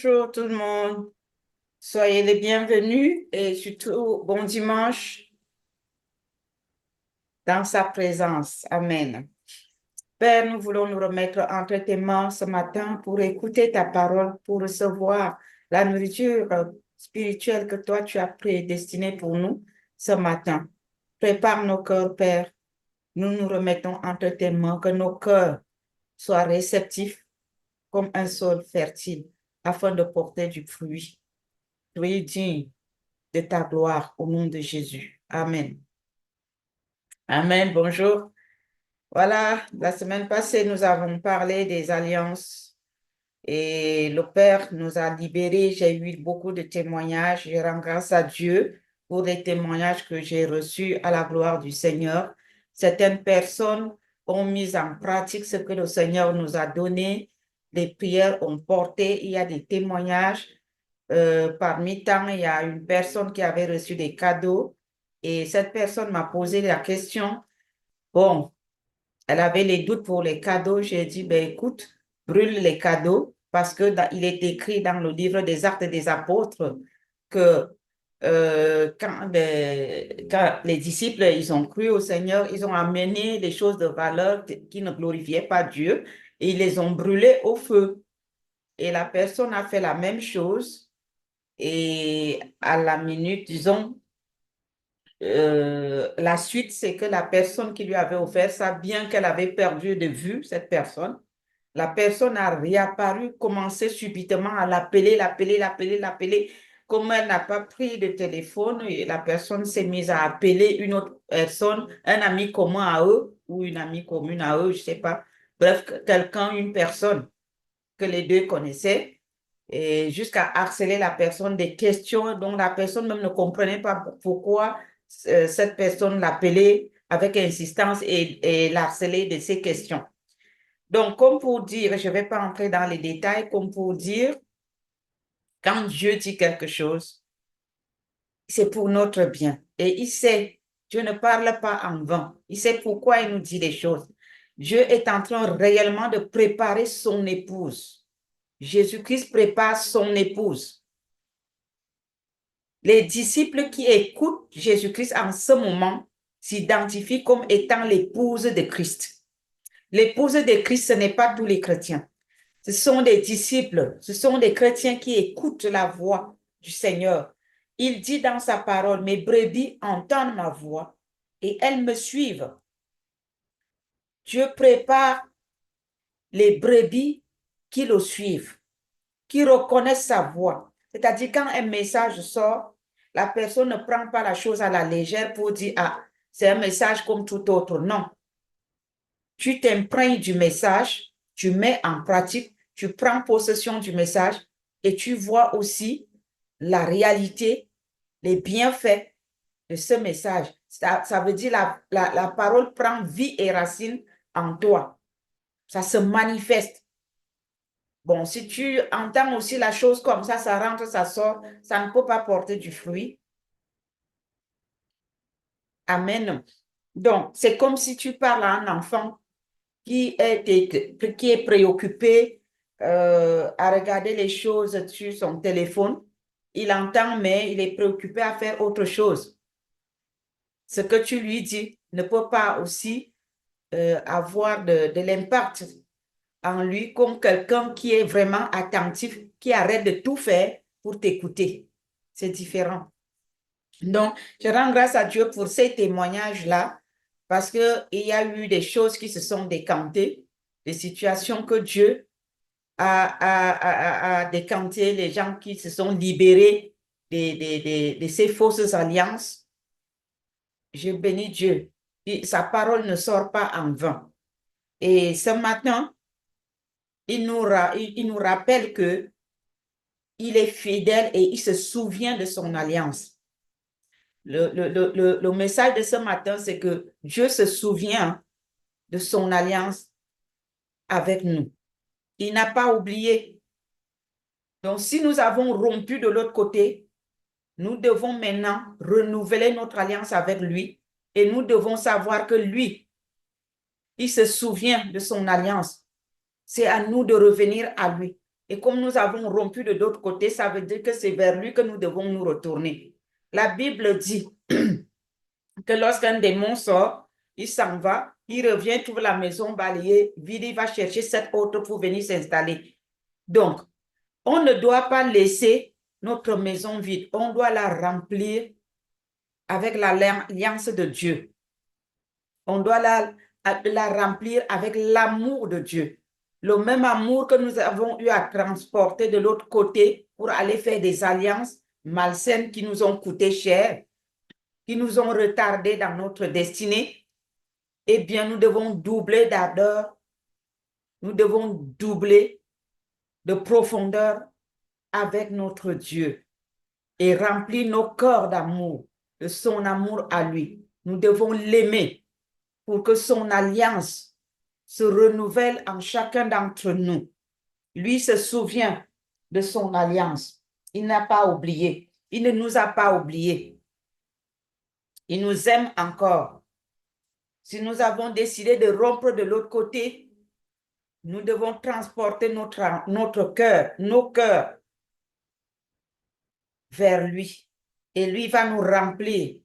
Bonjour tout le monde, soyez les bienvenus et surtout bon dimanche dans sa présence. Amen. Père, nous voulons nous remettre entre tes mains ce matin pour écouter ta parole, pour recevoir la nourriture spirituelle que toi tu as prédestinée pour nous ce matin. Prépare nos cœurs, Père. Nous nous remettons entre tes mains, que nos cœurs soient réceptifs comme un sol fertile afin de porter du fruit. Soyez digne de ta gloire au nom de Jésus. Amen. Amen. Bonjour. Voilà, la semaine passée, nous avons parlé des alliances et le Père nous a libérés. J'ai eu beaucoup de témoignages. Je rends grâce à Dieu pour les témoignages que j'ai reçus à la gloire du Seigneur. Certaines personnes ont mis en pratique ce que le Seigneur nous a donné. Les prières ont porté. Il y a des témoignages. Parmi tant, il y a une personne qui avait reçu des cadeaux et cette personne m'a posé la question. Bon, elle avait les doutes pour les cadeaux. J'ai dit, ben écoute, brûle les cadeaux parce que il est écrit dans le livre des Actes des Apôtres que quand les disciples ils ont cru au Seigneur, ils ont amené des choses de valeur qui ne glorifiaient pas Dieu et ils les ont brûlés au feu. Et la personne a fait la même chose et à la minute, disons, la suite, c'est que la personne qui lui avait offert ça, bien qu'elle avait perdu de vue cette personne, la personne a réapparu, commencé subitement à l'appeler. Comme elle n'a pas pris de téléphone, et la personne s'est mise à appeler une autre personne, un ami commun à eux ou une amie commune à eux, je ne sais pas. Bref, quelqu'un, une personne que les deux connaissaient, et jusqu'à harceler la personne des questions dont la personne même ne comprenait pas pourquoi cette personne l'appelait avec insistance et l'harcelait de ces questions. Donc, comme pour dire, je ne vais pas entrer dans les détails, comme pour dire, quand Dieu dit quelque chose, c'est pour notre bien. Et il sait, Dieu ne parle pas en vain. Il sait pourquoi il nous dit des choses. Dieu est en train réellement de préparer son épouse. Jésus-Christ prépare son épouse. Les disciples qui écoutent Jésus-Christ en ce moment s'identifient comme étant l'épouse de Christ. L'épouse de Christ, ce n'est pas tous les chrétiens. Ce sont des disciples, ce sont des chrétiens qui écoutent la voix du Seigneur. Il dit dans sa parole, mes brebis entendent ma voix et elles me suivent. Dieu prépare les brebis qui le suivent, qui reconnaissent sa voix. C'est-à-dire quand un message sort, la personne ne prend pas la chose à la légère pour dire, ah, c'est un message comme tout autre. Non. Tu t'imprègnes du message, tu mets en pratique, tu prends possession du message et tu vois aussi la réalité, les bienfaits de ce message. Ça veut dire la parole prend vie et racine en toi. Ça se manifeste. Bon, si tu entends aussi la chose comme ça rentre, ça sort, ça ne peut pas porter du fruit. Amen. Donc, c'est comme si tu parles à un enfant qui est préoccupé à regarder les choses sur son téléphone. Il entend, mais il est préoccupé à faire autre chose. Ce que tu lui dis ne peut pas aussi avoir de l'impact en lui comme quelqu'un qui est vraiment attentif, qui arrête de tout faire pour t'écouter. C'est différent. Donc, je rends grâce à Dieu pour ces témoignages-là, parce qu'il y a eu des choses qui se sont décantées, des situations que Dieu a décanté, les gens qui se sont libérés de ces fausses alliances. Je bénis Dieu. Sa parole ne sort pas en vain. Et ce matin, il nous rappelle que il est fidèle et il se souvient de son alliance. Le message de ce matin, c'est que Dieu se souvient de son alliance avec nous. Il n'a pas oublié. Donc, si nous avons rompu de l'autre côté, nous devons maintenant renouveler notre alliance avec lui et nous devons savoir que lui, il se souvient de son alliance. C'est à nous de revenir à lui. Et comme nous avons rompu de l'autre côté, ça veut dire que c'est vers lui que nous devons nous retourner. La Bible dit que lorsqu'un démon sort, il s'en va, il revient, trouve la maison balayée, vide, il va chercher 7 autres pour venir s'installer. Donc, on ne doit pas laisser notre maison vide, on doit la remplir avec l'alliance de Dieu. On doit la remplir avec l'amour de Dieu. Le même amour que nous avons eu à transporter de l'autre côté pour aller faire des alliances malsaines qui nous ont coûté cher, qui nous ont retardés dans notre destinée, eh bien, nous devons doubler d'ardeur, nous devons doubler de profondeur avec notre Dieu et remplir nos cœurs d'amour, de son amour à lui. Nous devons l'aimer pour que son alliance se renouvelle en chacun d'entre nous. Lui se souvient de son alliance. Il n'a pas oublié. Il ne nous a pas oubliés. Il nous aime encore. Si nous avons décidé de rompre de l'autre côté, nous devons transporter notre cœur, nos cœurs vers lui. Et lui va nous remplir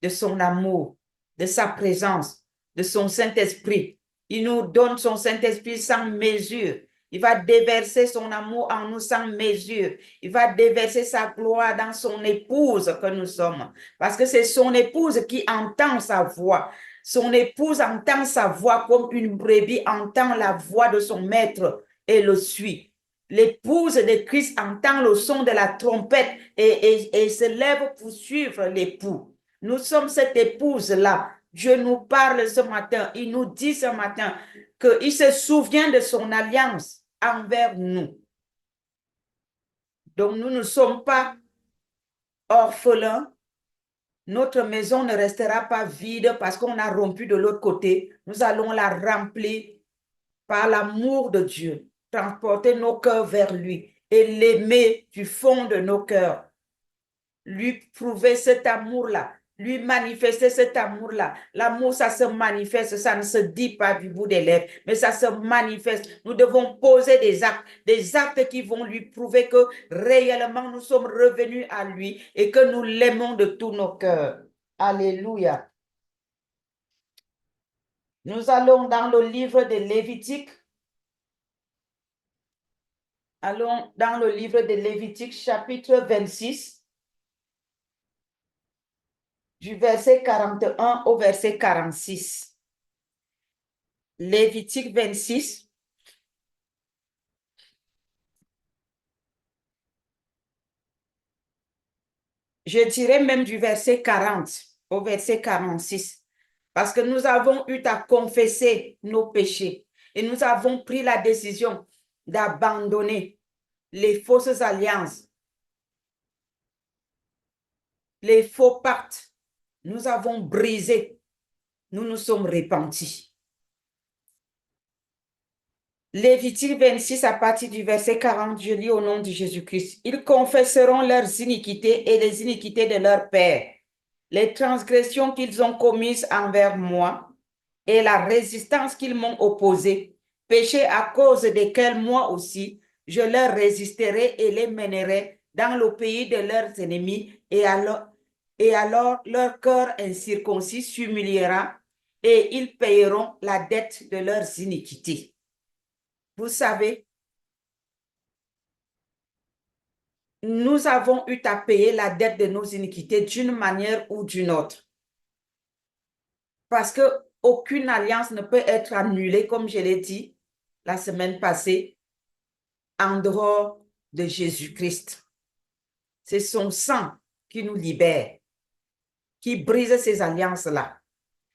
de son amour, de sa présence, de son Saint-Esprit. Il nous donne son Saint-Esprit sans mesure. Il va déverser son amour en nous sans mesure. Il va déverser sa gloire dans son épouse que nous sommes. Parce que c'est son épouse qui entend sa voix. Son épouse entend sa voix comme une brebis entend la voix de son maître et le suit. L'épouse de Christ entend le son de la trompette et se lève pour suivre l'époux. Nous sommes cette épouse-là. Dieu nous parle ce matin. Il nous dit ce matin qu'il se souvient de son alliance envers nous. Donc, nous ne sommes pas orphelins. Notre maison ne restera pas vide parce qu'on a rompu de l'autre côté. Nous allons la remplir par l'amour de Dieu, transporter nos cœurs vers lui et l'aimer du fond de nos cœurs. Lui prouver cet amour-là, lui manifester cet amour-là. L'amour, ça se manifeste, ça ne se dit pas du bout des lèvres, mais ça se manifeste. Nous devons poser des actes qui vont lui prouver que réellement nous sommes revenus à lui et que nous l'aimons de tous nos cœurs. Alléluia. Nous allons dans le livre de Lévitique. Allons dans le livre de Lévitique, chapitre 26. Du verset 41 au verset 46. Lévitique 26. Je dirais même du verset 40 au verset 46. Parce que nous avons eu à confesser nos péchés et nous avons pris la décision d'abandonner les fausses alliances, les faux pactes. Nous avons brisé, nous nous sommes repentis. Lévitique 26 à partir du verset 40, je lis au nom de Jésus-Christ. Ils confesseront leurs iniquités et les iniquités de leur père, les transgressions qu'ils ont commises envers moi et la résistance qu'ils m'ont opposée, péchés à cause desquels moi aussi, je leur résisterai et les mènerai dans le pays de leurs ennemis et alors leur cœur incirconcis s'humiliera et ils payeront la dette de leurs iniquités. Vous savez, nous avons eu à payer la dette de nos iniquités d'une manière ou d'une autre. Parce qu'aucune alliance ne peut être annulée, comme je l'ai dit la semaine passée, en dehors de Jésus-Christ. C'est son sang qui nous libère, qui brise ces alliances-là.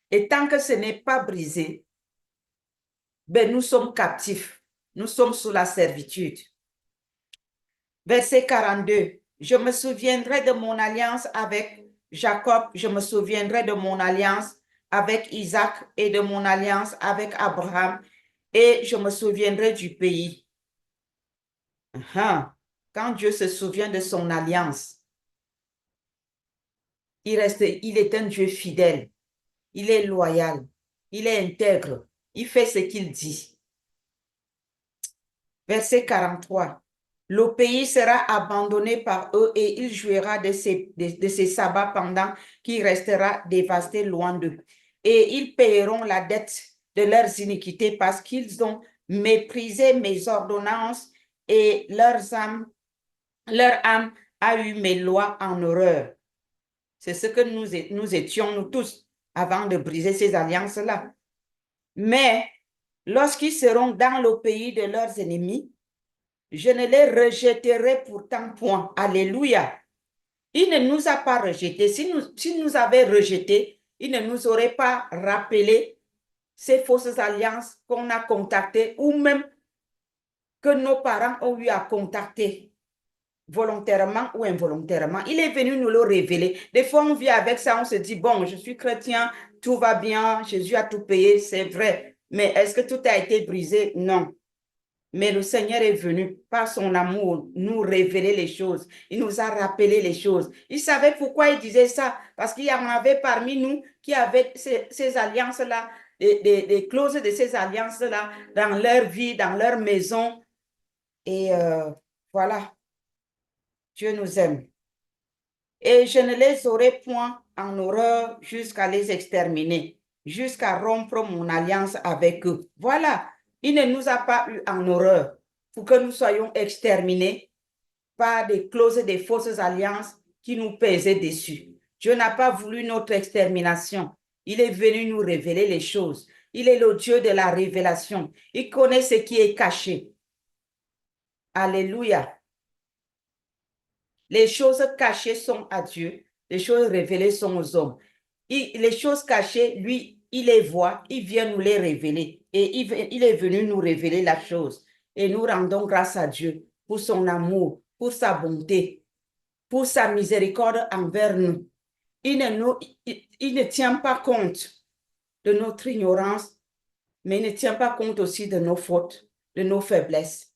Et tant que ce n'est pas brisé, ben nous sommes captifs, nous sommes sous la servitude. Verset 42. Je me souviendrai de mon alliance avec Jacob, je me souviendrai de mon alliance avec Isaac et de mon alliance avec Abraham, et je me souviendrai du pays. Quand Dieu se souvient de son alliance, il est un Dieu fidèle, il est loyal, il est intègre, il fait ce qu'il dit. Verset 43. Le pays sera abandonné par eux et il jouira de ses sabbats pendant qu'il restera dévasté loin d'eux. Et ils paieront la dette de leurs iniquités parce qu'ils ont méprisé mes ordonnances et leur âme a eu mes lois en horreur. C'est ce que nous étions, nous tous, avant de briser ces alliances-là. Mais lorsqu'ils seront dans le pays de leurs ennemis, je ne les rejetterai pourtant point. Alléluia. Il ne nous a pas rejetés. S'il nous avait rejetés, il ne nous aurait pas rappelé ces fausses alliances qu'on a contactées ou même que nos parents ont eu à contacter volontairement ou involontairement. Il est venu nous le révéler. Des fois, on vit avec ça, on se dit, bon, je suis chrétien, tout va bien, Jésus a tout payé, c'est vrai. Mais est-ce que tout a été brisé? Non. Mais le Seigneur est venu par son amour nous révéler les choses. Il nous a rappelé les choses. Il savait pourquoi il disait ça. Parce qu'il y en avait parmi nous qui avaient ces alliances-là, des clauses de ces alliances-là dans leur vie, dans leur maison. Et voilà, Dieu nous aime. Et je ne les aurai point en horreur jusqu'à les exterminer, jusqu'à rompre mon alliance avec eux. Voilà, il ne nous a pas eu en horreur pour que nous soyons exterminés par des clauses et des fausses alliances qui nous pesaient dessus. Dieu n'a pas voulu notre extermination. Il est venu nous révéler les choses. Il est le Dieu de la révélation. Il connaît ce qui est caché. Alléluia. Les choses cachées sont à Dieu, les choses révélées sont aux hommes. Les choses cachées, lui, il les voit, il vient nous les révéler. Et il est venu nous révéler la chose. Et nous rendons grâce à Dieu pour son amour, pour sa bonté, pour sa miséricorde envers nous. Il ne tient pas compte de notre ignorance, mais il ne tient pas compte aussi de nos fautes, de nos faiblesses.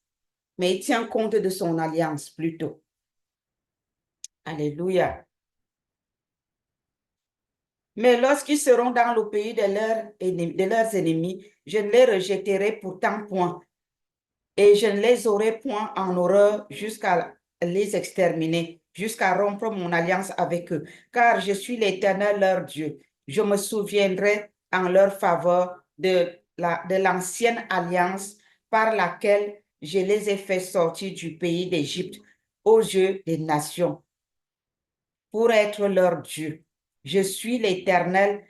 Mais il tient compte de son alliance plutôt. Alléluia. Mais lorsqu'ils seront dans le pays de leurs ennemis, je ne les rejetterai pourtant point, et je ne les aurai point en horreur jusqu'à les exterminer, jusqu'à rompre mon alliance avec eux, car je suis l'Éternel leur Dieu. Je me souviendrai en leur faveur de l'ancienne alliance par laquelle je les ai fait sortir du pays d'Égypte aux yeux des nations, pour être leur Dieu. Je suis l'Éternel.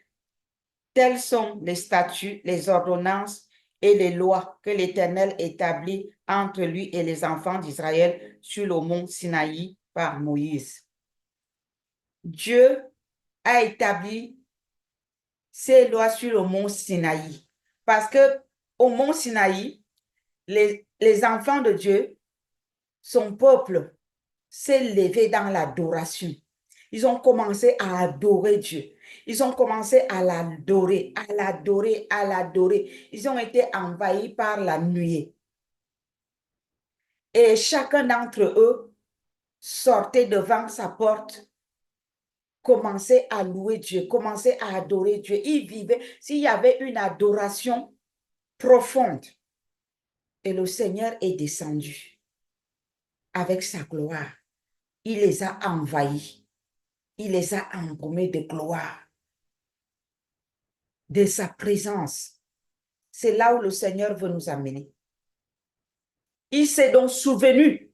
Tels sont les statuts, les ordonnances et les lois que l'Éternel établit entre lui et les enfants d'Israël sur le mont Sinaï par Moïse. Dieu a établi ces lois sur le mont Sinaï parce que au mont Sinaï, les enfants de Dieu, son peuple, s'est levé dans l'adoration. Ils ont commencé à adorer Dieu. Ils ont commencé à l'adorer, à l'adorer, à l'adorer. Ils ont été envahis par la nuée. Et chacun d'entre eux sortait devant sa porte, commençait à louer Dieu, commençait à adorer Dieu. Ils vivaient, s'il y avait une adoration profonde. Et le Seigneur est descendu avec sa gloire. Il les a envahis. Il les a embaumés de gloire, de sa présence. C'est là où le Seigneur veut nous amener. Il s'est donc souvenu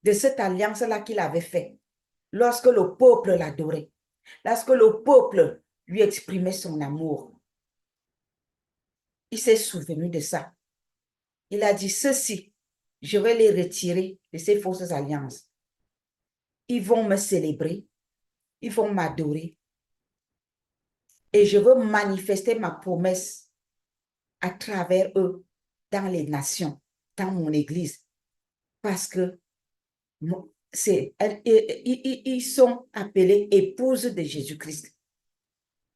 de cette alliance-là qu'il avait faite lorsque le peuple l'adorait, lorsque le peuple lui exprimait son amour. Il s'est souvenu de ça. Il a dit, ceci, je vais les retirer de ces fausses alliances. Ils vont me célébrer, ils vont m'adorer. Et je veux manifester ma promesse à travers eux dans les nations, dans mon église. Parce que ils sont appelés épouses de Jésus-Christ.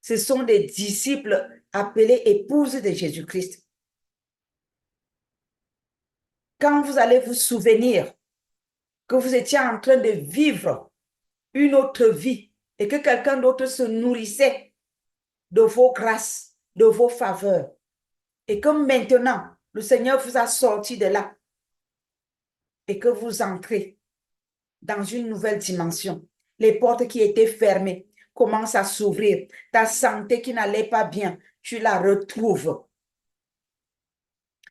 Ce sont des disciples appelés épouses de Jésus-Christ. Quand vous allez vous souvenir que vous étiez en train de vivre une autre vie et que quelqu'un d'autre se nourrissait de vos grâces, de vos faveurs, et que maintenant, le Seigneur vous a sorti de là et que vous entrez dans une nouvelle dimension. Les portes qui étaient fermées commencent à s'ouvrir. Ta santé qui n'allait pas bien, tu la retrouves.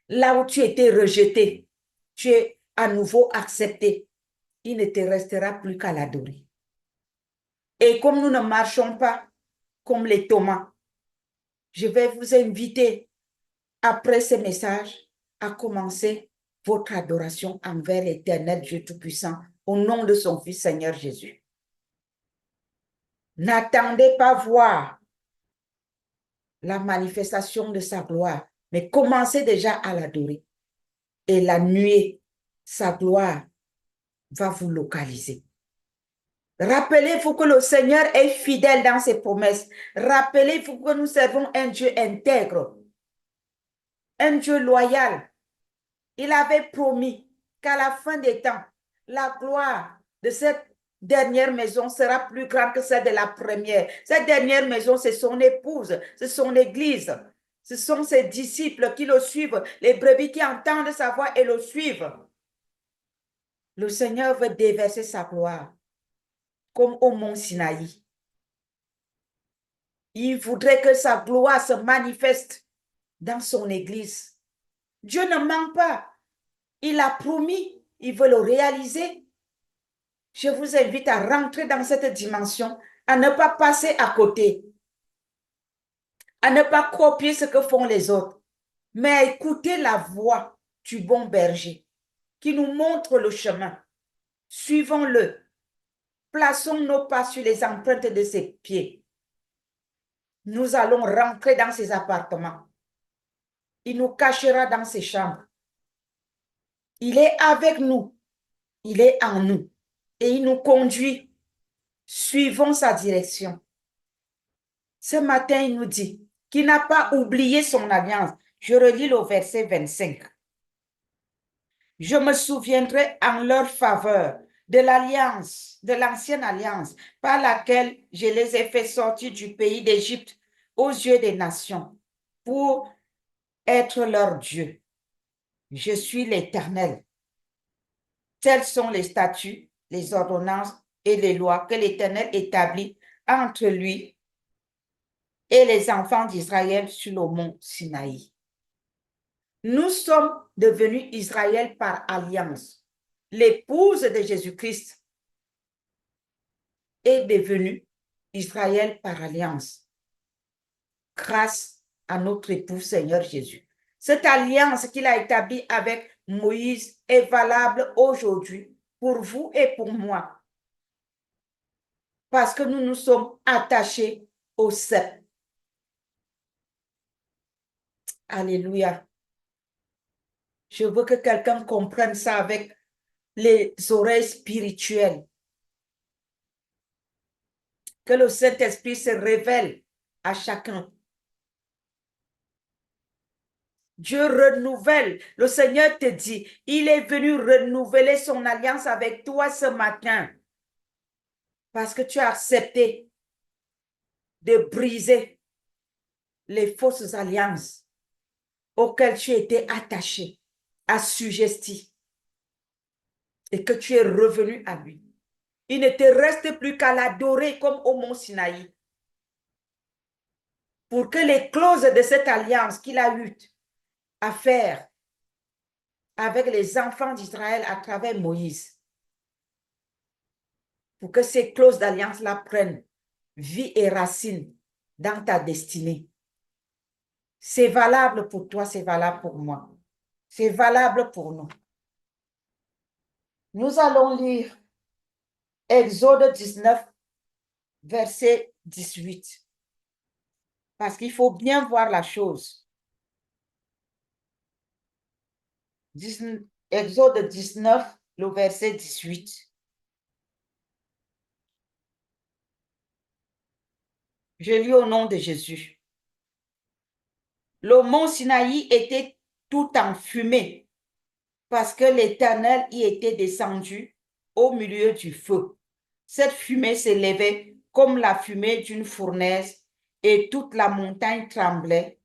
Là où tu étais rejeté, tu es à nouveau accepté. Il ne te restera plus qu'à l'adorer. Et comme nous ne marchons pas comme les Thomas, je vais vous inviter, après ce message, à commencer votre adoration envers l'Éternel Dieu Tout-Puissant, au nom de son Fils Seigneur Jésus. N'attendez pas voir la manifestation de sa gloire, mais commencez déjà à l'adorer. Et la nuée, sa gloire va vous localiser. Rappelez-vous que le Seigneur est fidèle dans ses promesses. Rappelez-vous que nous servons un Dieu intègre, un Dieu loyal. Il avait promis qu'à la fin des temps, la gloire de cette dernière maison sera plus grande que celle de la première. Cette dernière maison, c'est son épouse, c'est son église, ce sont ses disciples qui le suivent, les brebis qui entendent sa voix et le suivent. Le Seigneur veut déverser sa gloire comme au mont Sinaï. Il voudrait que sa gloire se manifeste dans son église. Dieu ne ment pas. Il a promis, il veut le réaliser. Je vous invite à rentrer dans cette dimension, à ne pas passer à côté, à ne pas copier ce que font les autres, mais à écouter la voix du bon berger qui nous montre le chemin. Suivons-le. Plaçons nos pas sur les empreintes de ses pieds. Nous allons rentrer dans ses appartements. Il nous cachera dans ses chambres. Il est avec nous. Il est en nous. Et il nous conduit. Suivons sa direction. Ce matin, il nous dit qu'il n'a pas oublié son alliance. Je relis le verset 25. Je me souviendrai en leur faveur de l'alliance, de l'ancienne alliance, par laquelle je les ai fait sortir du pays d'Égypte aux yeux des nations, pour être leur Dieu. Je suis l'Éternel. Tels sont les statuts, les ordonnances et les lois que l'Éternel établit entre lui et les enfants d'Israël sur le mont Sinaï. Nous sommes devenus Israël par alliance. L'épouse de Jésus-Christ est devenue Israël par alliance grâce à notre époux Seigneur Jésus. Cette alliance qu'il a établie avec Moïse est valable aujourd'hui pour vous et pour moi parce que nous nous sommes attachés au cep. Alléluia. Je veux que quelqu'un comprenne ça avec les oreilles spirituelles. Que le Saint-Esprit se révèle à chacun. Dieu renouvelle. Le Seigneur te dit, il est venu renouveler son alliance avec toi ce matin. Parce que tu as accepté de briser les fausses alliances auxquelles tu étais attaché, assujetti, et que tu es revenu à lui. Il ne te reste plus qu'à l'adorer comme au mont Sinaï. Pour que les clauses de cette alliance qu'il a eues à faire avec les enfants d'Israël à travers Moïse, pour que ces clauses d'alliance-là prennent vie et racine dans ta destinée. C'est valable pour toi, c'est valable pour moi. C'est valable pour nous. Nous allons lire Exode 19, verset 18. Parce qu'il faut bien voir la chose. Exode 19, le verset 18. Je lis au nom de Jésus. Le mont Sinaï était tout en fumée parce que l'Éternel y était descendu au milieu du feu. Cette fumée s'élevait comme la fumée d'une fournaise et toute la montagne tremblait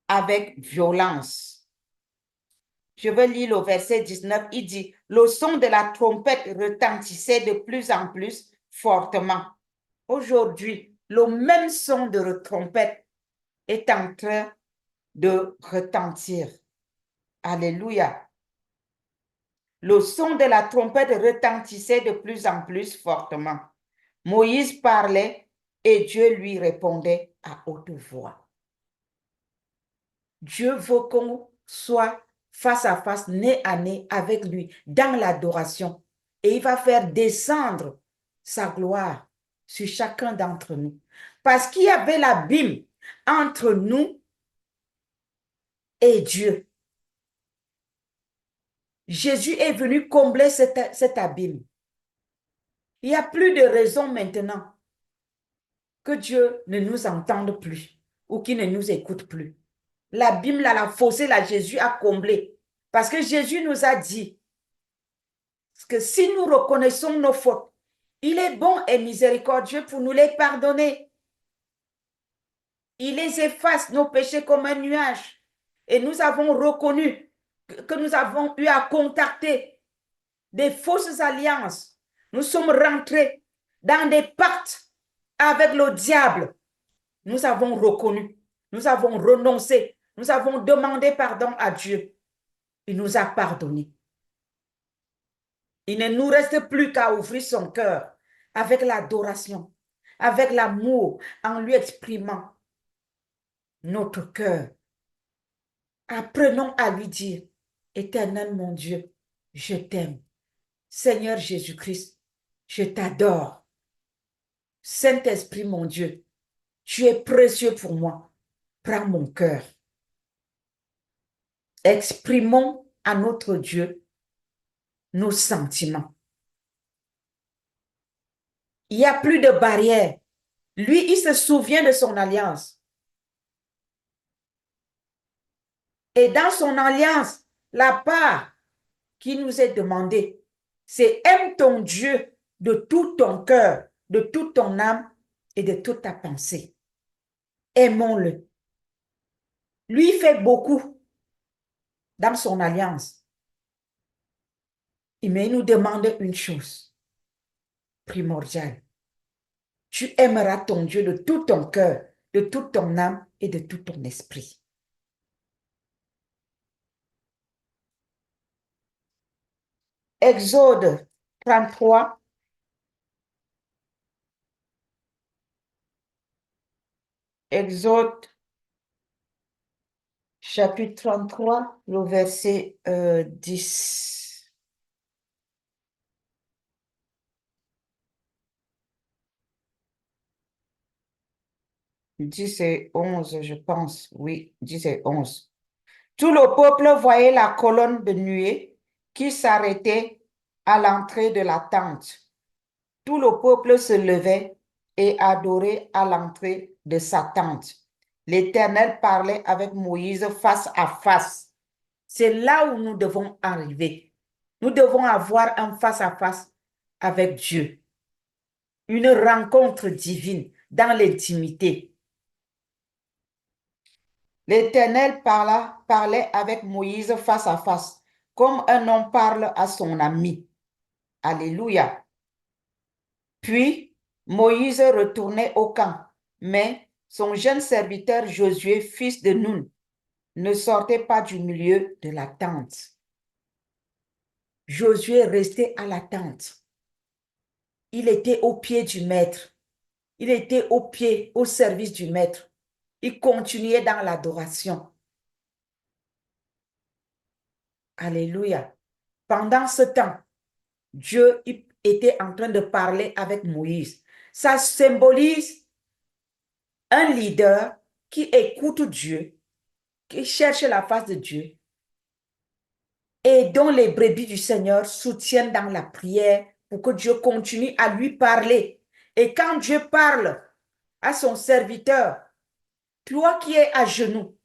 avec violence. Je vais lire le verset 19. Il dit, le son de la trompette retentissait de plus en plus fortement. Aujourd'hui, le même son de trompette est en train de retentir. Alléluia. Le son de la trompette retentissait de plus en plus fortement. Moïse parlait et Dieu lui répondait à haute voix. Dieu veut qu'on soit face à face, nez à nez avec lui dans l'adoration. Et il va faire descendre sa gloire sur chacun d'entre nous. Parce qu'il y avait l'abîme entre nous et Dieu. Jésus est venu combler cet abîme. Il n'y a plus de raison maintenant que Dieu ne nous entende plus ou qu'il ne nous écoute plus. L'abîme, là, la fossé, là, Jésus a comblé. Parce que Jésus nous a dit que si nous reconnaissons nos fautes, il est bon et miséricordieux pour nous les pardonner. Il les efface, nos péchés, comme un nuage. Et nous avons reconnu que nous avons eu à contacter des fausses alliances. Nous sommes rentrés dans des pactes avec le diable. Nous avons reconnu, nous avons renoncé, nous avons demandé pardon à Dieu. Il nous a pardonné. Il ne nous reste plus qu'à ouvrir son cœur avec l'adoration, avec l'amour, en lui exprimant notre cœur. Apprenons à lui dire, Éternel mon Dieu, je t'aime. Seigneur Jésus-Christ, je t'adore. Saint-Esprit mon Dieu, tu es précieux pour moi. Prends mon cœur. Exprimons à notre Dieu nos sentiments. Il n'y a plus de barrière. Lui, il se souvient de son alliance. Et dans son alliance, la part qui nous est demandée, c'est aime ton Dieu de tout ton cœur, de toute ton âme et de toute ta pensée. Aimons-le. Lui fait beaucoup dans son alliance. Mais il nous demande une chose primordiale. Tu aimeras ton Dieu de tout ton cœur, de toute ton âme et de tout ton esprit. Exode 33. Exode chapitre 33, le verset 10. Dix et 11, je pense. Oui, 10 et 11. Tout le peuple voyait la colonne de nuée qui s'arrêtait à l'entrée de la tente. Tout le peuple se levait et adorait à l'entrée de sa tente. L'Éternel parlait avec Moïse face à face. C'est là où nous devons arriver. Nous devons avoir un face à face avec Dieu. Une rencontre divine dans l'intimité. L'Éternel parlait avec Moïse face à face, comme un homme parle à son ami. Alléluia. Puis, Moïse retournait au camp, mais son jeune serviteur Josué, fils de Nun, ne sortait pas du milieu de la tente. Josué restait à la tente. Il était au pied du maître. Il était au pied, au service du maître. Il continuait dans l'adoration. Alléluia. Pendant ce temps, Dieu était en train de parler avec Moïse. Ça symbolise un leader qui écoute Dieu, qui cherche la face de Dieu et dont les brebis du Seigneur soutiennent dans la prière pour que Dieu continue à lui parler. Et quand Dieu parle à son serviteur, toi qui es à genoux,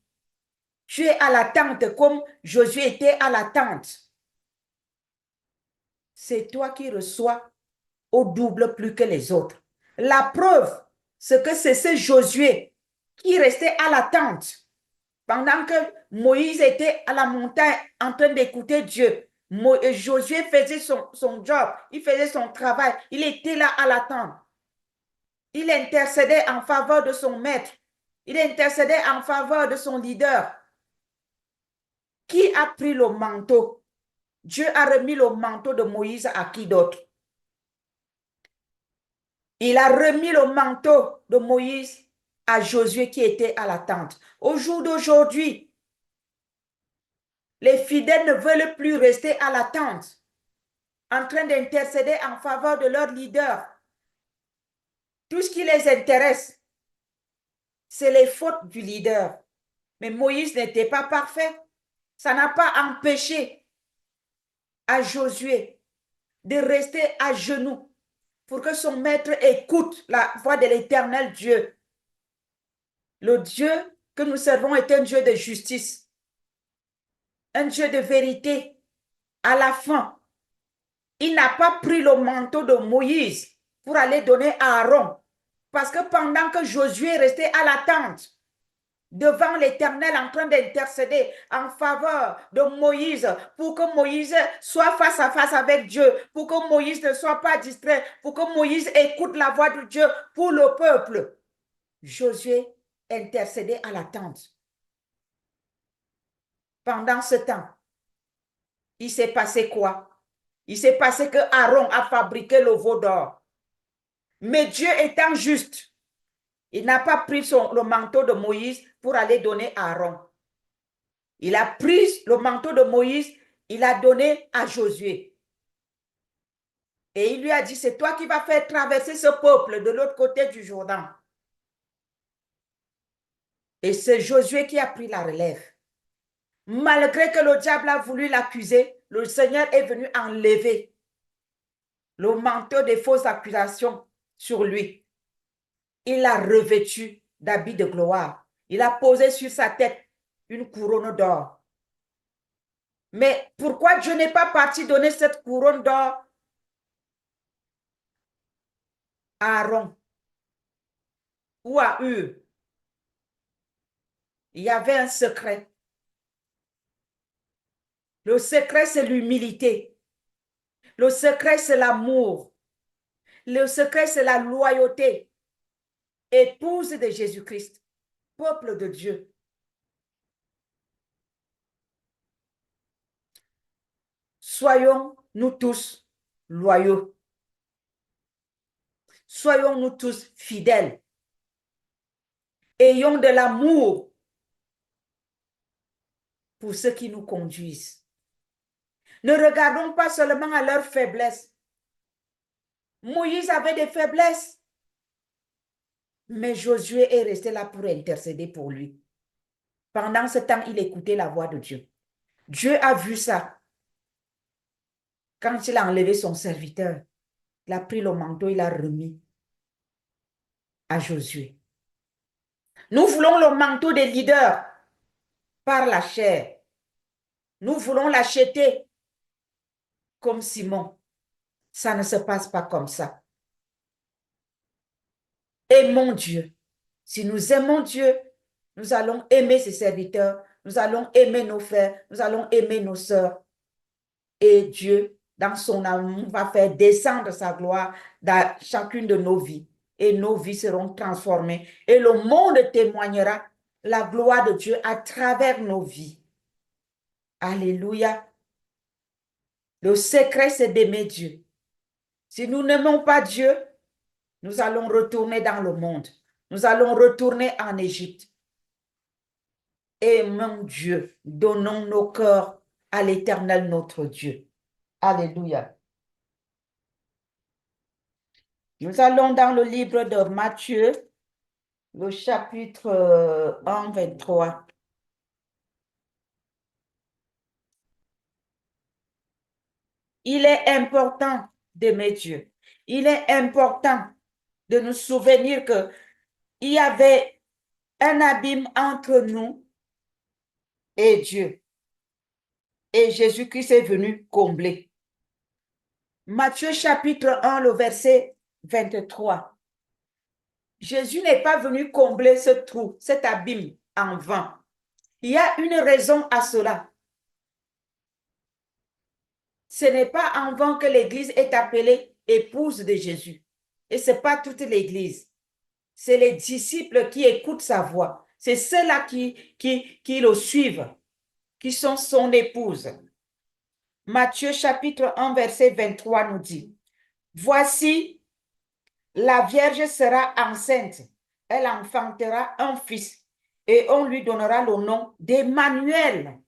tu es à la tente comme Josué était à la tente. C'est toi qui reçois au double plus que les autres. La preuve, c'est que c'est ce Josué qui restait à la tente. Pendant que Moïse était à la montagne en train d'écouter Dieu, Josué faisait son job, il faisait son travail, il était là à l'attendre. Il intercédait en faveur de son maître, il intercédait en faveur de son leader. Qui a pris le manteau? Dieu a remis le manteau de Moïse à qui d'autre? Il a remis le manteau de Moïse à Josué qui était à la tente. Au jour d'aujourd'hui, les fidèles ne veulent plus rester à la tente en train d'intercéder en faveur de leur leader. Tout ce qui les intéresse, c'est les fautes du leader. Mais Moïse n'était pas parfait. Ça n'a pas empêché à Josué de rester à genoux pour que son maître écoute la voix de l'Éternel Dieu. Le Dieu que nous servons est un Dieu de justice, un Dieu de vérité. À la fin, il n'a pas pris le manteau de Moïse pour aller donner à Aaron. Parce que pendant que Josué restait à la tente, devant l'Éternel en train d'intercéder en faveur de Moïse pour que Moïse soit face à face avec Dieu, pour que Moïse ne soit pas distrait, pour que Moïse écoute la voix de Dieu pour le peuple. Josué intercédait à la tente. Pendant ce temps, il s'est passé quoi? Il s'est passé que Aaron a fabriqué le veau d'or. Mais Dieu étant juste, il n'a pas pris le manteau de Moïse pour aller donner à Aaron. Il a pris le manteau de Moïse, il a donné à Josué. Et il lui a dit, c'est toi qui vas faire traverser ce peuple de l'autre côté du Jourdain. Et c'est Josué qui a pris la relève. Malgré que le diable a voulu l'accuser, le Seigneur est venu enlever le manteau des fausses accusations sur lui. Il l'a revêtu d'habits de gloire. Il a posé sur sa tête une couronne d'or. Mais pourquoi Dieu n'est pas parti donner cette couronne d'or à Aaron ou à Hur? Il y avait un secret. Le secret, c'est l'humilité. Le secret, c'est l'amour. Le secret, c'est la loyauté. Épouse de Jésus-Christ, peuple de Dieu. Soyons-nous tous loyaux. Soyons-nous tous fidèles. Ayons de l'amour pour ceux qui nous conduisent. Ne regardons pas seulement à leurs faiblesses. Moïse avait des faiblesses, mais Josué est resté là pour intercéder pour lui. Pendant ce temps, il écoutait la voix de Dieu. Dieu a vu ça. Quand il a enlevé son serviteur, il a pris le manteau, il l'a remis à Josué. Nous voulons le manteau des leaders par la chair. Nous voulons l'acheter comme Simon. Ça ne se passe pas comme ça. Aimons Dieu. Si nous aimons Dieu, nous allons aimer ses serviteurs, nous allons aimer nos frères, nous allons aimer nos sœurs. Et Dieu, dans son amour, va faire descendre sa gloire dans chacune de nos vies. Et nos vies seront transformées. Et le monde témoignera la gloire de Dieu à travers nos vies. Alléluia. Le secret, c'est d'aimer Dieu. Si nous n'aimons pas Dieu, nous allons retourner dans le monde. Nous allons retourner en Égypte. Aimons Dieu. Donnons nos cœurs à l'Éternel, notre Dieu. Alléluia. Nous allons dans le livre de Matthieu, le chapitre 1, 23. Il est important d'aimer Dieu. Il est important de nous souvenir qu'il y avait un abîme entre nous et Dieu. Et Jésus-Christ est venu combler. Matthieu chapitre 1, le verset 23. Jésus n'est pas venu combler ce trou, cet abîme en vain. Il y a une raison à cela. Ce n'est pas en vain que l'Église est appelée épouse de Jésus. Et ce n'est pas toute l'Église. C'est les disciples qui écoutent sa voix. C'est ceux-là qui le suivent, qui sont son épouse. Matthieu chapitre 1, verset 23 nous dit, voici, la Vierge sera enceinte, elle enfantera un fils et on lui donnera le nom d'Emmanuel.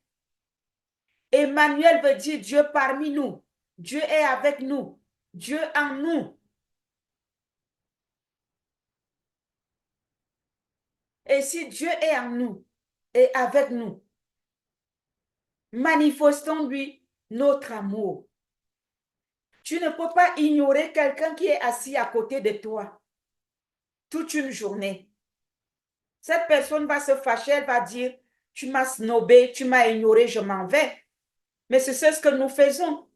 Emmanuel veut dire Dieu parmi nous. Dieu est avec nous. Dieu en nous. Et si Dieu est en nous et avec nous, manifestons-lui notre amour. Tu ne peux pas ignorer quelqu'un qui est assis à côté de toi toute une journée. Cette personne va se fâcher, elle va dire, tu m'as snobé, tu m'as ignoré, je m'en vais. Mais c'est ce que nous faisons.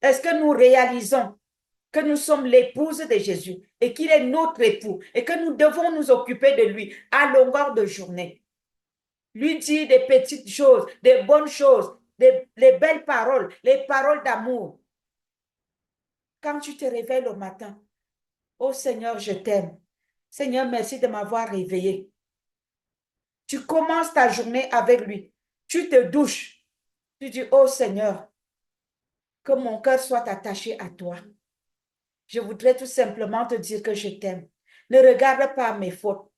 Est-ce que nous réalisons que nous sommes l'épouse de Jésus et qu'il est notre époux et que nous devons nous occuper de lui à longueur de journée? Lui dire des petites choses, des bonnes choses, les belles paroles, les paroles d'amour. Quand tu te réveilles le matin, oh Seigneur, je t'aime. Seigneur, merci de m'avoir réveillé. Tu commences ta journée avec lui. Tu te douches. Tu dis, oh Seigneur, que mon cœur soit attaché à toi. Je voudrais tout simplement te dire que je t'aime. Ne regarde pas mes fautes.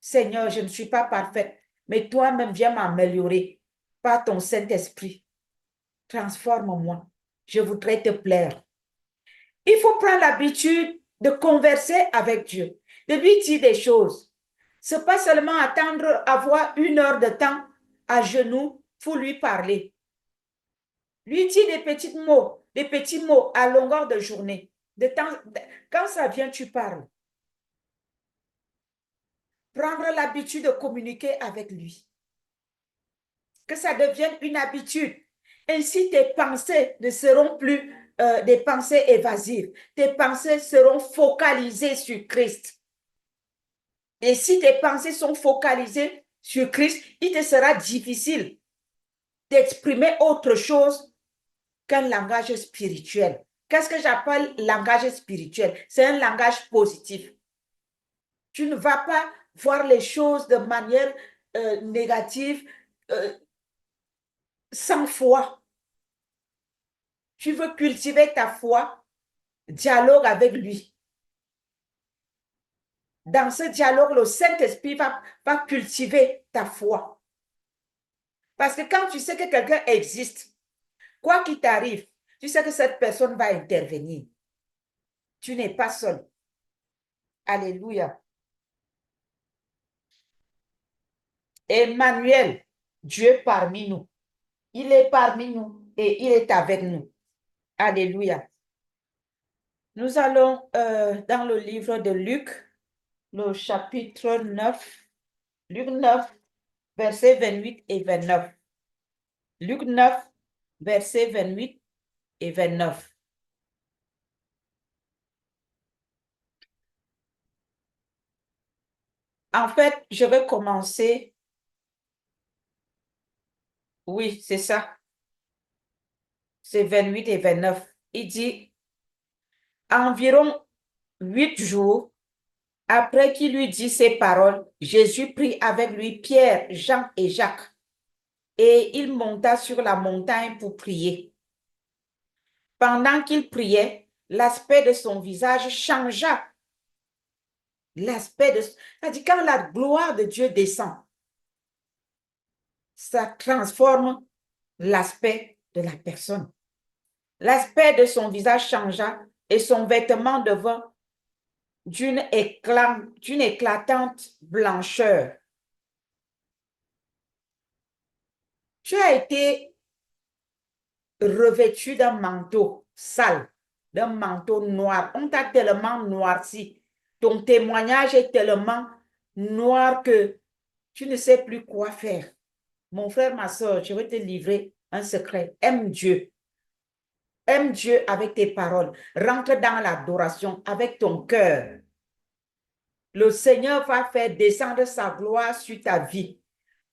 Seigneur, je ne suis pas parfaite, mais toi-même viens m'améliorer par ton Saint-Esprit. Transforme-moi. Je voudrais te plaire. Il faut prendre l'habitude de converser avec Dieu, de lui dire des choses. Ce n'est pas seulement attendre avoir 1 heure de temps à genoux pour lui parler. Lui dire des petits mots à longueur de journée. Quand ça vient, tu parles. Prendre l'habitude de communiquer avec lui. Que ça devienne une habitude. Ainsi, tes pensées ne seront plus des pensées évasives. Tes pensées seront focalisées sur Christ. Et si tes pensées sont focalisées sur Christ, il te sera difficile d'exprimer autre chose qu'un langage spirituel. Qu'est-ce que j'appelle langage spirituel? C'est un langage positif. Tu ne vas pas voir les choses de manière négative, sans foi. Tu veux cultiver ta foi, dialogue avec lui. Dans ce dialogue, le Saint-Esprit va cultiver ta foi. Parce que quand tu sais que quelqu'un existe, quoi qu'il t'arrive, tu sais que cette personne va intervenir. Tu n'es pas seul. Alléluia. Emmanuel, Dieu parmi nous. Il est parmi nous et il est avec nous. Alléluia. Nous allons dans le livre de Luc, le chapitre 9, Luc 9, versets 28 et 29. Luc 9, versets 28 et 29. En fait, je vais commencer. Oui, c'est ça. C'est 28 et 29. Il dit, environ 8 jours après qu'il lui dit ces paroles, Jésus prit avec lui Pierre, Jean et Jacques, et il monta sur la montagne pour prier. Pendant qu'il priait, l'aspect de son visage changea. C'est-à-dire quand la gloire de Dieu descend, ça transforme l'aspect de la personne. L'aspect de son visage changea et son vêtement devint d'une éclatante blancheur. Tu as été revêtu d'un manteau sale, d'un manteau noir. On t'a tellement noirci. Ton témoignage est tellement noir que tu ne sais plus quoi faire. Mon frère, ma soeur, je vais te livrer un secret. Aime Dieu. Aime Dieu avec tes paroles. Rentre dans l'adoration avec ton cœur. Le Seigneur va faire descendre sa gloire sur ta vie.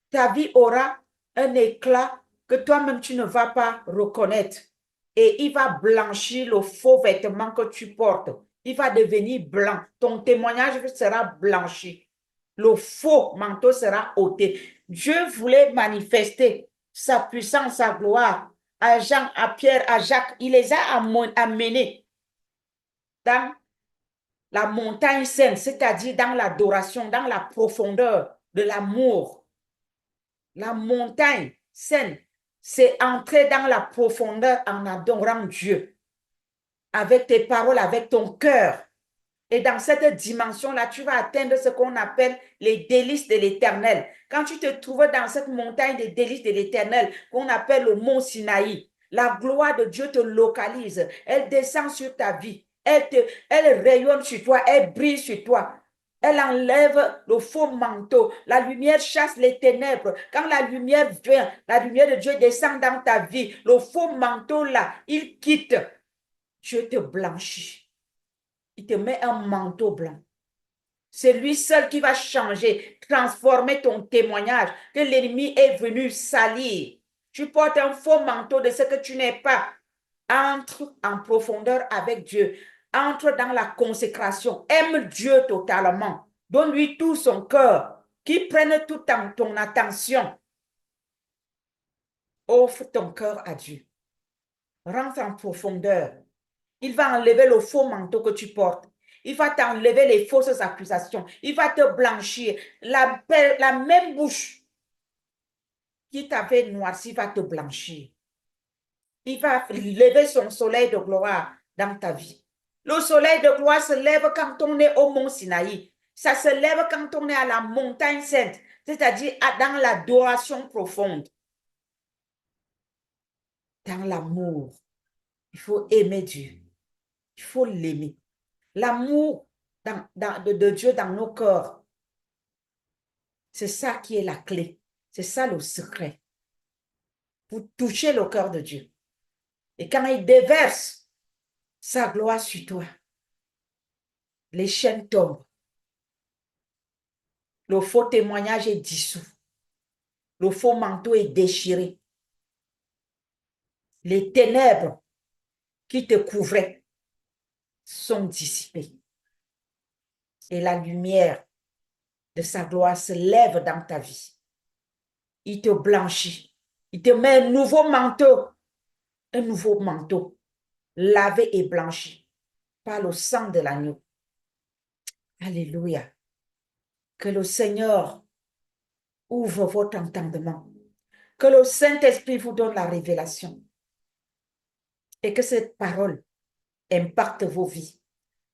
ta vie aura un éclat que toi-même tu ne vas pas reconnaître. Et il va blanchir le faux vêtement que tu portes. Il va devenir blanc. Ton témoignage sera blanchi. Le faux manteau sera ôté. Dieu voulait manifester sa puissance, sa gloire à Jean, à Pierre, à Jacques. Il les a amenés dans la montagne sainte, c'est-à-dire dans l'adoration, dans la profondeur de l'amour. La montagne sainte, c'est entrer dans la profondeur en adorant Dieu, avec tes paroles, avec ton cœur. Et dans cette dimension-là, tu vas atteindre ce qu'on appelle les délices de l'Éternel. Quand tu te trouves dans cette montagne des délices de l'Éternel, qu'on appelle le mont Sinaï, la gloire de Dieu te localise. Elle descend sur ta vie. Elle rayonne sur toi. Elle brille sur toi. Elle enlève le faux manteau. La lumière chasse les ténèbres. Quand la lumière vient, la lumière de Dieu descend dans ta vie. Le faux manteau là, il quitte. Dieu te blanchit. Il te met un manteau blanc. C'est lui seul qui va changer, transformer ton témoignage que l'ennemi est venu salir. Tu portes un faux manteau de ce que tu n'es pas. Entre en profondeur avec Dieu. Entre dans la consécration. Aime Dieu totalement. Donne-lui tout son cœur. Qu'il prenne toute ton attention. Offre ton cœur à Dieu. Rentre en profondeur. Il va enlever le faux manteau que tu portes. Il va t'enlever les fausses accusations. Il va te blanchir. La même bouche qui t'avait noirci va te blanchir. Il va lever son soleil de gloire dans ta vie. Le soleil de gloire se lève quand on est au mont Sinaï. Ça se lève quand on est à la montagne sainte, c'est-à-dire dans l'adoration profonde, dans l'amour. Il faut aimer Dieu. Il faut l'aimer. L'amour de Dieu dans nos cœurs, c'est ça qui est la clé. C'est ça le secret. Pour toucher le cœur de Dieu. Et quand il déverse sa gloire sur toi, les chaînes tombent. Le faux témoignage est dissous. Le faux manteau est déchiré. Les ténèbres qui te couvraient sont dissipées. Et la lumière de sa gloire se lève dans ta vie. Il te blanchit. Il te met un nouveau manteau. Un nouveau manteau. Lavé et blanchi par le sang de l'agneau. Alléluia. Que le Seigneur ouvre votre entendement. Que le Saint-Esprit vous donne la révélation. Et que cette parole impacte vos vies.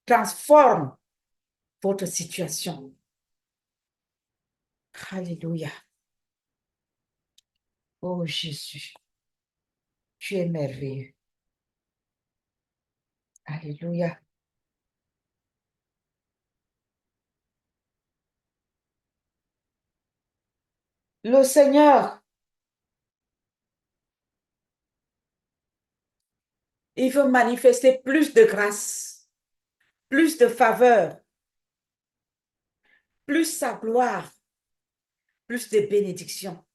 Transforme votre situation. Alléluia. Oh Jésus, tu es merveilleux. Alléluia. Le Seigneur, il veut manifester plus de grâce, plus de faveur, plus sa gloire, plus de bénédictions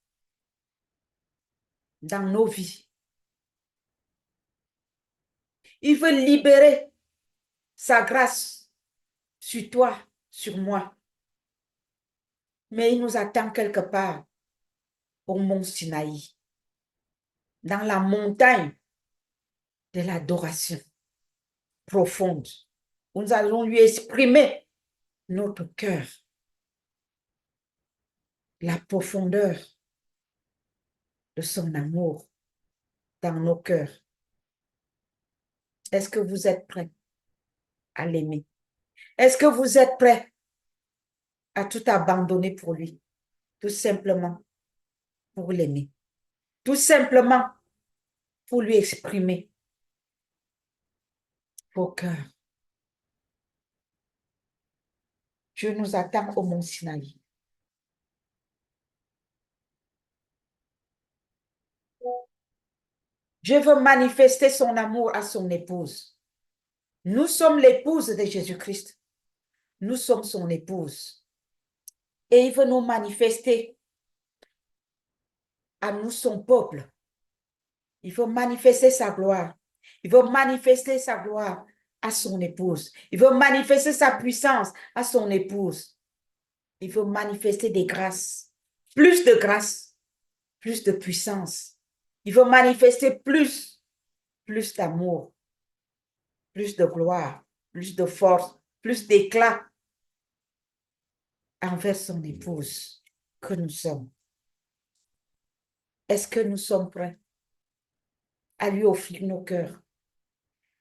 dans nos vies. Il veut libérer sa grâce sur toi, sur moi. Mais il nous attend quelque part au mont Sinaï, dans la montagne de l'adoration profonde, où nous allons lui exprimer notre cœur, la profondeur de son amour dans nos cœurs. Est-ce que vous êtes prêts à l'aimer? Est-ce que vous êtes prêts à tout abandonner pour lui? Tout simplement pour l'aimer. Tout simplement pour lui exprimer vos cœurs. Dieu nous attend au mont Sinaï. Dieu veut manifester son amour à son épouse. Nous sommes l'épouse de Jésus-Christ. Nous sommes son épouse. Et il veut nous manifester à nous, son peuple. Il veut manifester sa gloire. Il veut manifester sa gloire à son épouse. Il veut manifester sa puissance à son épouse. Il veut manifester des grâces, plus de puissance. Il veut manifester plus d'amour, plus de gloire, plus de force, plus d'éclat envers son épouse que nous sommes. Est-ce que nous sommes prêts à lui offrir nos cœurs?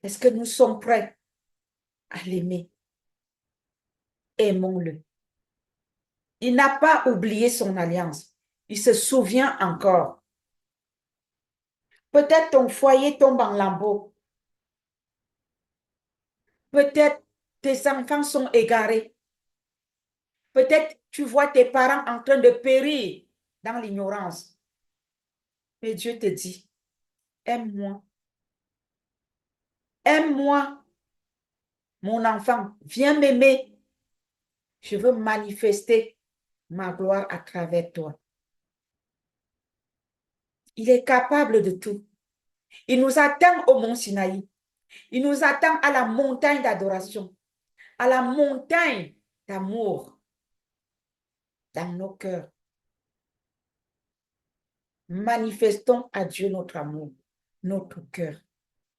Est-ce que nous sommes prêts à l'aimer? Aimons-le. Il n'a pas oublié son alliance. Il se souvient encore. Peut-être ton foyer tombe en lambeaux. Peut-être tes enfants sont égarés. Peut-être tu vois tes parents en train de périr dans l'ignorance. Mais Dieu te dit, aime-moi. Aime-moi, mon enfant. Viens m'aimer. Je veux manifester ma gloire à travers toi. Il est capable de tout. Il nous attend au mont Sinaï. Il nous attend à la montagne d'adoration, à la montagne d'amour dans nos cœurs. Manifestons à Dieu notre amour, notre cœur.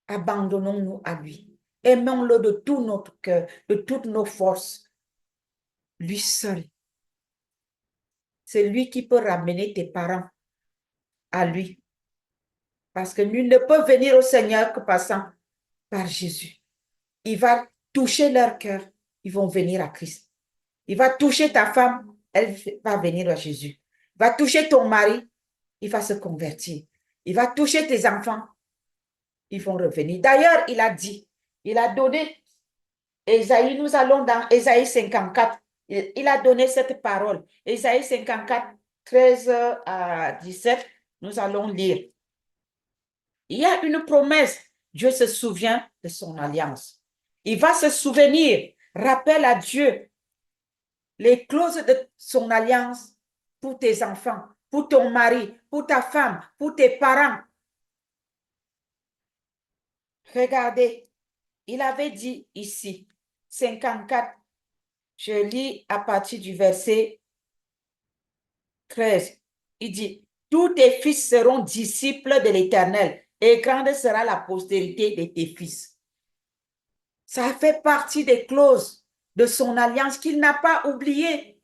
Abandonnons-nous à lui. Aimons-le de tout notre cœur, de toutes nos forces. Lui seul. C'est lui qui peut ramener tes parents à lui. Parce que nul ne peut venir au Seigneur que passant par Jésus. Il va toucher leur cœur. Ils vont venir à Christ. Il va toucher ta femme. Elle va venir à Jésus. Il va toucher ton mari. Il va se convertir. Il va toucher tes enfants. Ils vont revenir. D'ailleurs, il a dit, il a donné, Ésaïe, nous allons dans Ésaïe 54. Il a donné cette parole. Ésaïe 54, 13 à 17, nous allons lire. Il y a une promesse. Dieu se souvient de son alliance. Il va se souvenir. Rappelle à Dieu les clauses de son alliance pour tes enfants, pour ton mari, pour ta femme, pour tes parents. Regardez, il avait dit ici, 54, je lis à partir du verset 13. Il dit, tous tes fils seront disciples de l'Éternel et grande sera la postérité de tes fils. Ça fait partie des clauses de son alliance qu'il n'a pas oubliées.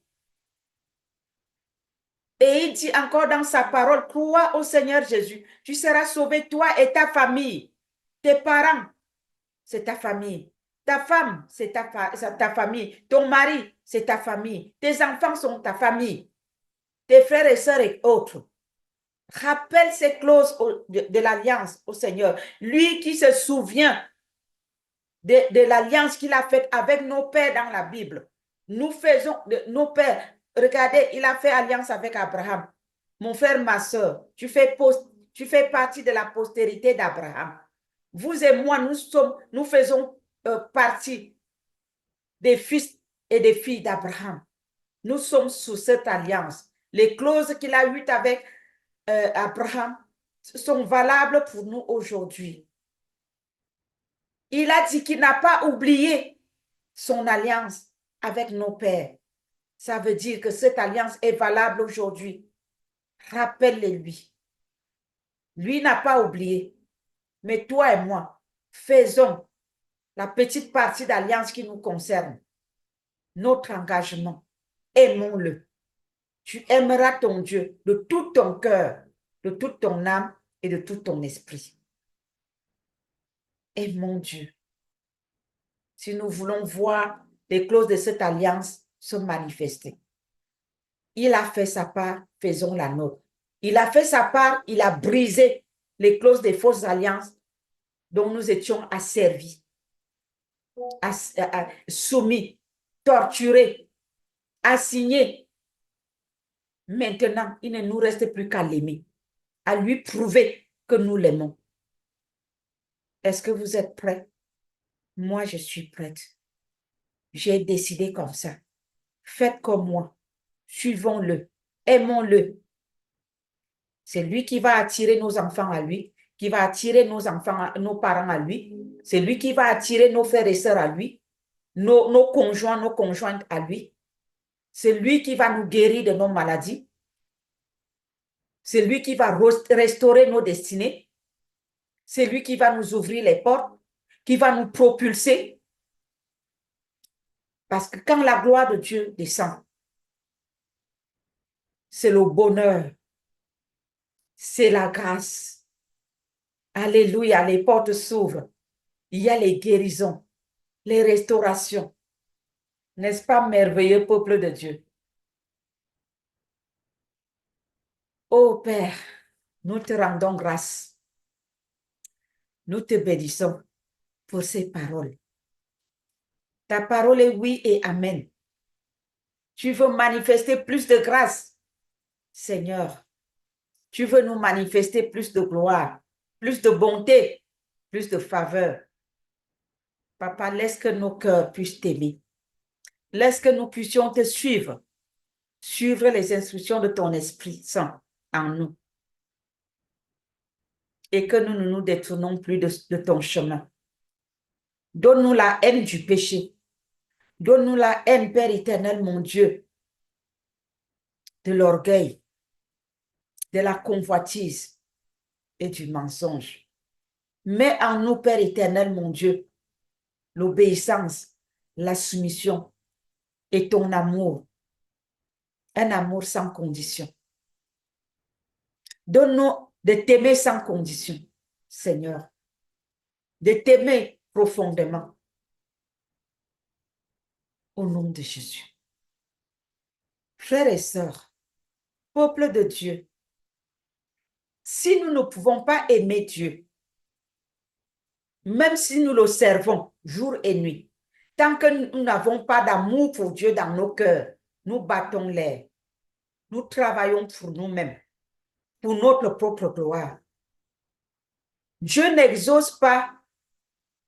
Et il dit encore dans sa parole, crois au Seigneur Jésus, tu seras sauvé, toi et ta famille. Tes parents, c'est ta famille. Ta femme, c'est ta famille. Ton mari, c'est ta famille. Tes enfants sont ta famille. Tes frères et sœurs et autres. Rappelle ces clauses de l'alliance au Seigneur. Lui qui se souvient de l'alliance qu'il a faite avec nos pères dans la Bible. Nous faisons, nos pères, regardez, il a fait alliance avec Abraham. Mon frère, ma soeur, tu fais partie de la postérité d'Abraham. Vous et moi, nous faisons partie des fils et des filles d'Abraham. Nous sommes sous cette alliance. Les clauses qu'il a eues avec Abraham sont valables pour nous aujourd'hui. Il a dit qu'il n'a pas oublié son alliance avec nos pères. Ça veut dire que cette alliance est valable aujourd'hui. Rappelle-le-lui. Lui n'a pas oublié. Mais toi et moi, faisons la petite partie d'alliance qui nous concerne. Notre engagement. Aimons-le. Tu aimeras ton Dieu de tout ton cœur, de toute ton âme et de tout ton esprit. Aimons Dieu. Si nous voulons voir les clauses de cette alliance se manifester. Il a fait sa part, faisons la nôtre. Il a fait sa part, il a brisé les clauses des fausses alliances dont nous étions asservis, soumis, torturés, assignés. Maintenant, il ne nous reste plus qu'à l'aimer, à lui prouver que nous l'aimons. Est-ce que vous êtes prêts? Moi, je suis prête. J'ai décidé comme ça. Faites comme moi. Suivons-le. Aimons-le. C'est lui qui va attirer nos enfants à lui, qui va attirer nos enfants, nos parents à lui. C'est lui qui va attirer nos frères et sœurs à lui, nos conjoints, nos conjointes à lui. C'est lui qui va nous guérir de nos maladies. C'est lui qui va restaurer nos destinées. C'est lui qui va nous ouvrir les portes, qui va nous propulser. Parce que quand la gloire de Dieu descend, c'est le bonheur, c'est la grâce. Alléluia, les portes s'ouvrent. Il y a les guérisons, les restaurations. N'est-ce pas merveilleux, peuple de Dieu? Ô Père, nous te rendons grâce. Nous te bénissons pour ces paroles. Ta parole est oui et amen. Tu veux manifester plus de grâce, Seigneur. Tu veux nous manifester plus de gloire, plus de bonté, plus de faveur. Papa, laisse que nos cœurs puissent t'aimer. Laisse que nous puissions te suivre. Suivre les instructions de ton Esprit Saint en nous. Et que nous ne nous détournons plus de ton chemin. Donne-nous la haine du péché. Donne-nous la haine, Père éternel, mon Dieu, de l'orgueil, de la convoitise et du mensonge. Mets en nous, Père éternel, mon Dieu, l'obéissance, la soumission et ton amour. Un amour sans condition. Donne-nous de t'aimer sans condition, Seigneur. De t'aimer profondément. Au nom de Jésus. Frères et sœurs, peuple de Dieu, si nous ne pouvons pas aimer Dieu, même si nous le servons jour et nuit, tant que nous n'avons pas d'amour pour Dieu dans nos cœurs, nous battons l'air. Nous travaillons pour nous-mêmes, pour notre propre gloire. Dieu n'exauce pas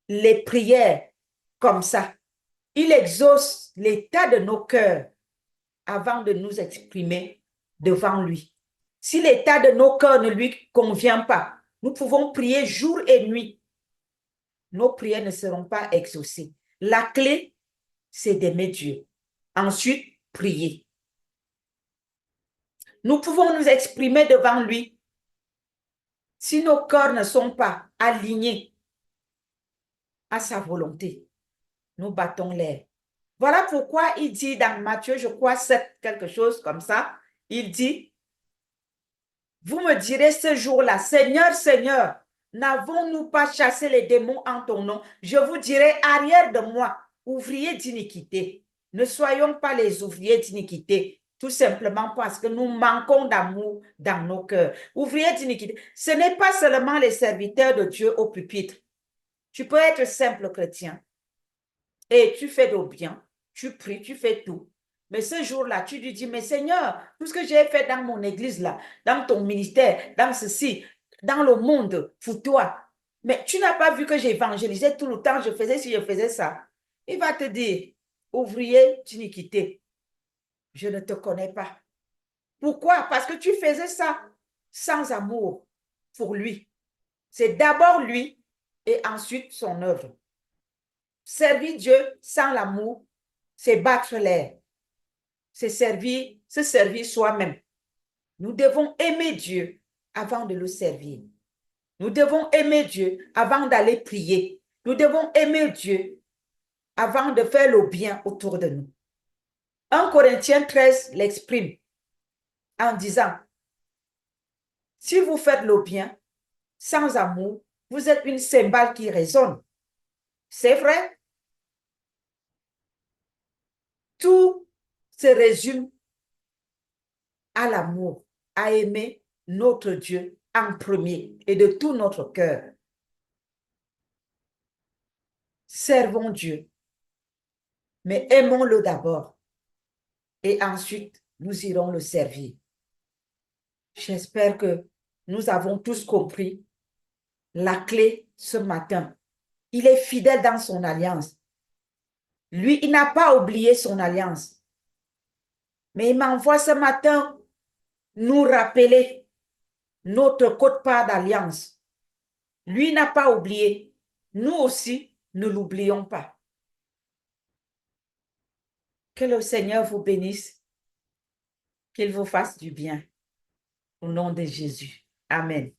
les prières comme ça. Il exauce l'état de nos cœurs avant de nous exprimer devant lui. Si l'état de nos cœurs ne lui convient pas, nous pouvons prier jour et nuit. Nos prières ne seront pas exaucées. La clé, c'est d'aimer Dieu. Ensuite, prier. Nous pouvons nous exprimer devant lui. Si nos cœurs ne sont pas alignés à sa volonté, nous battons l'air. Voilà pourquoi il dit dans Matthieu, je crois, 7, quelque chose comme ça, il dit, vous me direz ce jour-là, Seigneur, Seigneur, n'avons-nous pas chassé les démons en ton nom? Je vous dirai, arrière de moi, ouvriers d'iniquité. Ne soyons pas les ouvriers d'iniquité, tout simplement parce que nous manquons d'amour dans nos cœurs. Ouvriers d'iniquité, ce n'est pas seulement les serviteurs de Dieu au pupitre. Tu peux être simple chrétien et tu fais le bien, tu pries, tu fais tout. Mais ce jour-là, tu lui dis, mais Seigneur, tout ce que j'ai fait dans mon église là, dans ton ministère, dans ceci, dans le monde, pour toi. Mais tu n'as pas vu que j'évangélisais tout le temps, je faisais ci, je faisais ça. Il va te dire, ouvrier d'iniquité, je ne te connais pas. Pourquoi? Parce que tu faisais ça sans amour pour lui. C'est d'abord lui et ensuite son œuvre. Servir Dieu sans l'amour, c'est battre l'air. C'est se servir soi-même. Nous devons aimer Dieu avant de le servir. Nous devons aimer Dieu avant d'aller prier. Nous devons aimer Dieu avant de faire le bien autour de nous. 1 Corinthiens 13 l'exprime en disant, si vous faites le bien sans amour, vous êtes une cymbale qui résonne. C'est vrai. Tout se résume à l'amour, à aimer notre Dieu en premier et de tout notre cœur. Servons Dieu, mais aimons-le d'abord et ensuite nous irons le servir. J'espère que nous avons tous compris la clé ce matin. Il est fidèle dans son alliance. Lui, il n'a pas oublié son alliance. Mais il m'envoie ce matin nous rappeler notre quote-part d'alliance. Lui n'a pas oublié. Nous aussi, ne l'oublions pas. Que le Seigneur vous bénisse, qu'il vous fasse du bien. Au nom de Jésus. Amen.